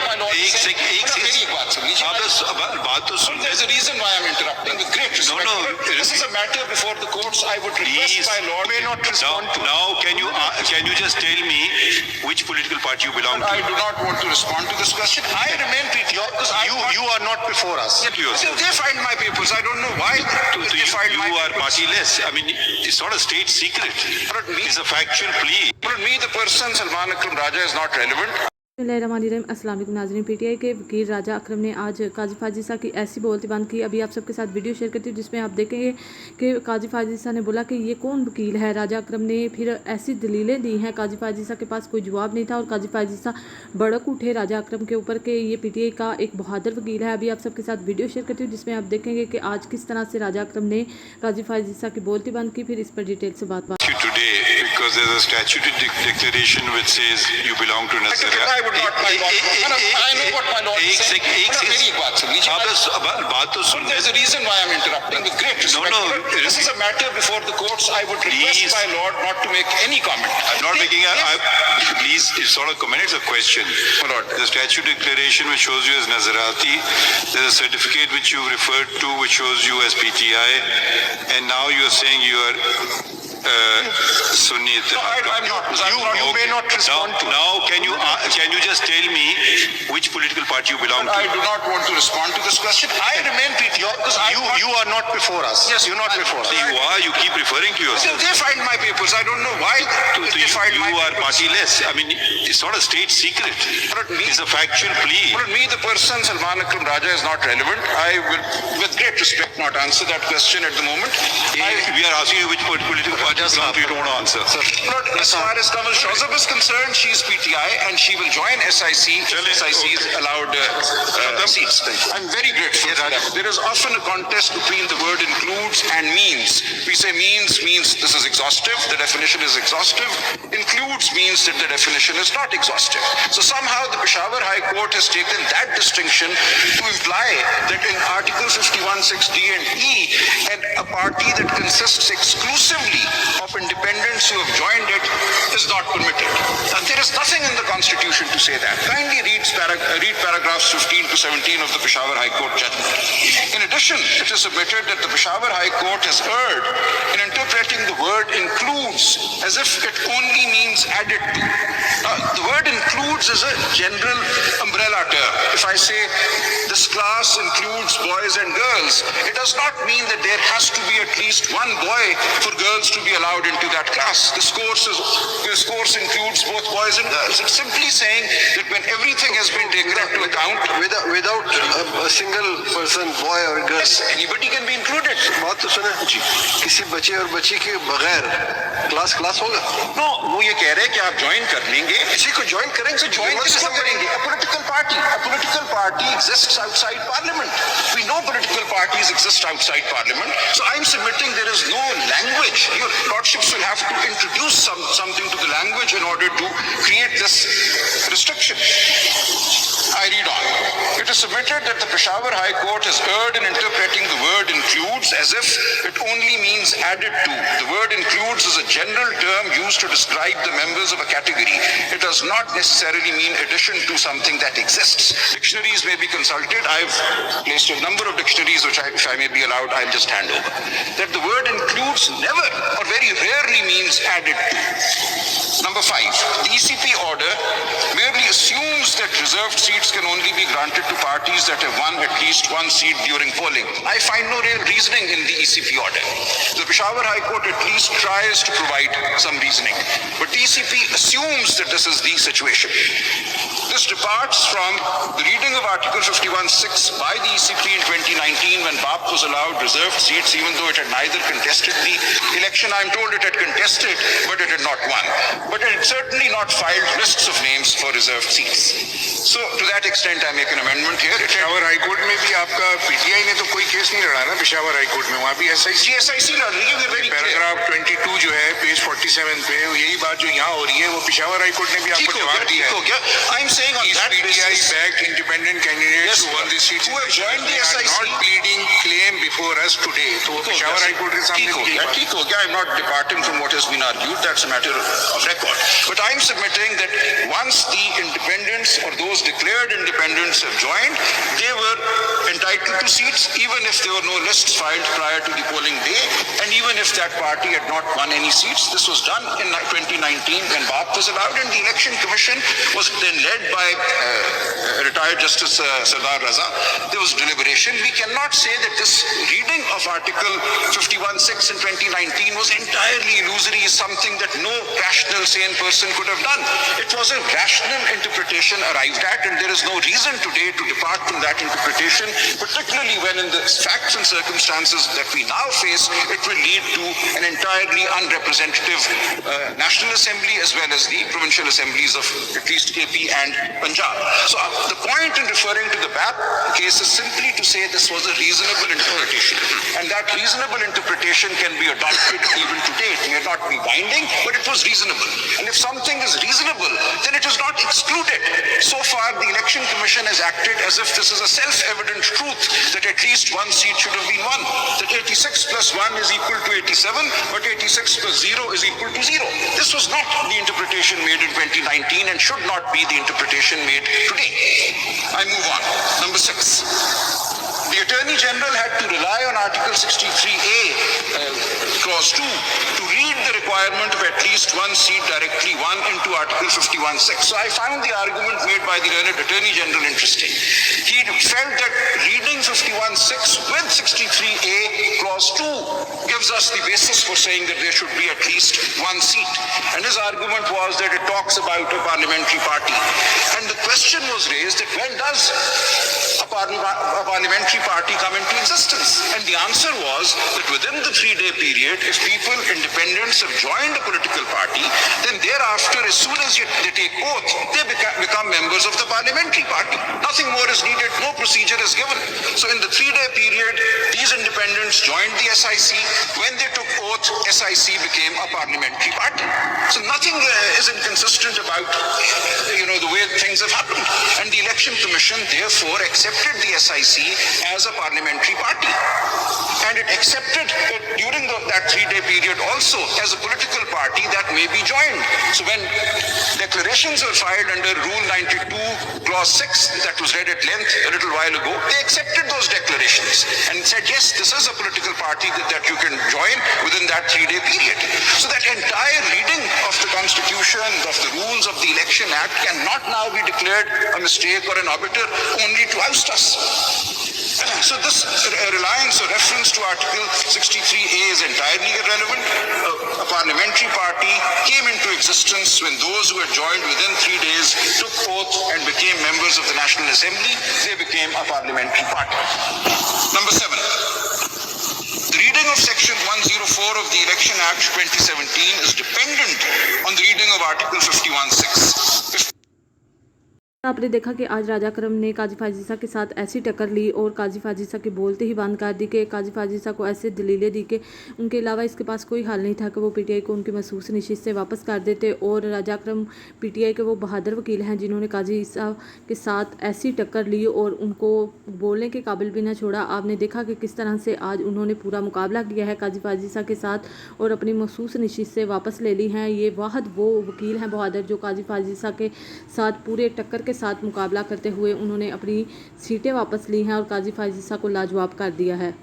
my lord is saying, मेरी एक बात सुन लीजिए, बात तो सुन. there's a reason why I'm interrupting with great respect. No. This is a matter before the courts. I would request my lord may not respond to. Now can you just tell me which political party you belong to? I do not want to respond to this question. I remain PTI because You are not before us. They find my papers. I don't know why they find my You are papers. partyless. I mean, it's not a state secret. But me, It's a factual plea. but me, the person Salman Akram Raja is not relevant. अस्सलाम वालेकुम नाज़रीन, PTI के वकील राजा अकरम ने आज काजी फाजिसा की ऐसी बोलती बंद की। अभी आप सबके साथ वीडियो शेयर करती हूँ जिसमें आप देखेंगे कि काजी फाजिसा ने बोला कि ये कौन वकील है। राजा अकरम ने फिर ऐसी दलीलें दी हैं, काजी फाजिसा के पास कोई जवाब नहीं था और काजी फाजिसा भड़क उठे राजा अकरम के ऊपर कि ये पीटीआई का एक बहादुर वकील है। अभी आप सबके साथ वीडियो शेयर करती हूँ जिसमें आप देखेंगे कि आज किस तरह से राजा अकरम ने काजी फाजिसा की बोलती बंद की। फिर इस पर डिटेल से बात Because there's a statutory declaration which says you belong to Nasrallah. I would not. I know what my lord is saying. मेरी एक बात सुन लीजिए. बात तो सुन. There's a reason why I'm interrupting with great respect. No. This is a matter before the courts. I would request my lord not to make any comment. I'm not making please, it's not a comment, it's a question. My lord. The statute declaration which shows you as Nazarati, there's a certificate which you referred to which shows you as PTI, and now you're saying you are Sunni. No, I'm not. You may not respond to. Now can you just tell me which political party you belong to? I do not want to respond to this question. I remain PTI because You are not before us. Yes, you're not before us. You are. You keep referring to yourself. They find my papers. I don't know why they find my You are papers. partyless. I mean, it's not a state secret. But me, It's a factual plea. but me, the person Salman Akram Raja is not relevant. I will, with great respect, not answer that question at the moment. We are asking you which political party you belong to. You don't want to answer. But as far as Kamal Shazab is concerned, she is PTI and she will join SIC if SIC is allowed seats. I'm very grateful for that. There is often a contest between the word includes and means. We say means this is exhaustive, the definition is exhaustive. Includes means that the definition is not exhaustive. So somehow the Peshawar High Court has taken that distinction to imply that in Article 51(6)(d) and E, and a party that consists exclusively of independents who have joined it is not permitted. And there is nothing in the Constitution to say that. Kindly read paragraphs 15 to 17 of the Peshawar High Court judgment. In addition, it is submitted that the Peshawar High Court has erred in interpreting the word includes as if it only means added to. The word includes is a general umbrella term. If I say this class includes boys and girls, it does not mean that there has to be at least one boy for girls to be allowed into that class. This course includes both boys and girls. It's simply saying that when everything has been taken into account, without a single person, boy or girl. yes, anybody can be included. बात तो सुने किसी बच्चे और बच्ची के बगैर class होगा. No, वो ये कह रहे हैं कि आप ज्वाइन कर लेंगे. किसी को ज्वाइन करेंगे So join किसको करेंगे? A political party exists outside parliament. We know political parties exist outside parliament. So I'm submitting there is no language. Your lordships will have to introduce something to the language in order to create this restriction. I read on. It is submitted that the Peshawar High Court has erred in interpreting the word includes as if it only means added to. The word includes is a general term used to describe the members of a category. It does not necessarily mean addition to something that exists. Dictionaries may be consulted. I've placed a number of dictionaries which if I may be allowed, I'll just hand over. That the word includes never or very rarely means added to. Number 5, the ECP order merely assumes that reserved seats can only be granted to parties that have won at least one seat during polling. I find no real reasoning in the ECP order. The Peshawar High Court at least tries to provide some reasoning, but the ECP assumes that this is the situation. This departs from the reading of Article 51(6) by the ECP in 2019 when BAP was allowed reserved seats even though it had neither contested the election. I'm told it had contested, but it had not won. But it had certainly not filed lists of names for reserved seats. So to that extent I make an amendment here. Peshawar high court में भी आपका PTI ने तो कोई case नहीं लड़ा ना Peshawar high court में, वहाँ भी SIC लड़ रही है. वेरी पैराग्राफ 22 जो है पेज 47 पे यही बात जो यहाँ हो रही है वो पेशावर हाई कोर्ट ने भी आपको जवाब दिया है. I'm saying saying on These that PTI basis, backed independent candidates Yes, who won this seat who have joined the they are SIC. not pleading claim before us today. तो वो Peshawar high court के सामने भी यही बात ठीक हो गया. I'm not departing from what has been argued. That's a matter of record. But I'm submitting that once the independents or those declared independents have joined, they were entitled to seats even if there were no lists filed prior to the polling day, and even if that party had not won any seats. This was done in 2019 when BAP was allowed, and the Election Commission was then led by retired Justice Sardar Raza. There was deliberation. We cannot say that this reading of Article 51(6) in 2019 was entirely illusory, is something that no rational, sane person could have done. It was a rational interpretation arrived at, and there is no reason today to depart from that interpretation, particularly when in the facts and circumstances that we now face, it will lead to an entirely unrepresentative National Assembly as well as the provincial assemblies of at least KP and Punjab. So the point in referring to the BAP case is simply to say this was a reasonable interpretation, and that reasonable interpretation can be adopted even today. It may not be binding, but it was reasonable. And if something is reasonable, then it is not excluded. So far, the Election Commission has acted as if this is a self-evident truth that at least one seat should have been won. That 86 plus 1 is equal to 87, but 86 plus 0 is equal to 0. This was not the interpretation made in 2019 and should not be the interpretation made today. I move on. Number 6. The Attorney General had to rely on Article 63A, Clause 2, to read the requirement of at least one seat directly won into Article 51(6). So I found the argument made by the learned Attorney General interesting. He felt that reading 51(6) with 63A, Clause 2, gives us the basis for saying that there should be at least one seat. And his argument was that it talks about a parliamentary party. And the question was raised that when does a parliamentary party come into existence? And the answer was that within the 3-day period, if people, independents, have joined a political party, then thereafter, as soon as they take oath, they become members of the parliamentary party. Nothing more is needed, no procedure is given. So in the 3-day period, these independents joined the SIC. When they took oath, SIC became a parliamentary party. So nothing is inconsistent about the way things have happened. And the Election Commission therefore accepted the SIC as a parliamentary party. And it accepted that during that 3-day period also as a political party that may be joined. So when declarations were filed under Rule 92, Clause 6, that was read at length a little while ago, they accepted those declarations and said, yes, this is a political party that you can join within that 3-day period. So that entire reading of the Constitution, of the rules of the Election Act cannot now be declared a mistake or an arbiter only to oust us. So this reliance or reference to Article 63A is entirely irrelevant. A parliamentary party came into existence when those who had joined within 3 days took oath and became members of the National Assembly. They became a parliamentary party. Number 7. The reading of Section 104 of the Election Act 2017 is dependent on the reading of Article 51(6). आपने देखा कि आज राजा अकरम ने काजी फाजिसा के साथ ऐसी टक्कर ली और काजी फाजिसा के बोलते ही बंद कर दी कि काजी फाजिसा को ऐसे दलीलें दी कि उनके अलावा इसके पास कोई हल नहीं था कि वो पीटीआई को उनकी महसूस नशिस्त से वापस कर देते। और राजा अकरम पीटीआई के वो बहादुर वकील हैं जिन्होंने काजी ईसा के साथ ऐसी टक्कर ली और उनको बोलने के काबिल भी ना छोड़ा। आपने देखा कि किस तरह से आज उन्होंने पूरा मुकाबला किया है काजी फाजिसा के साथ और अपनी महसूस नशिस्त से वापस ले ली हैं। ये वाहद वो वकील हैं बहादुर जो काजी फाजिसा के साथ पूरे टक्कर के साथ मुकाबला करते हुए उन्होंने अपनी सीटें वापस ली हैं और काजी फाजिसा को लाजवाब कर दिया है।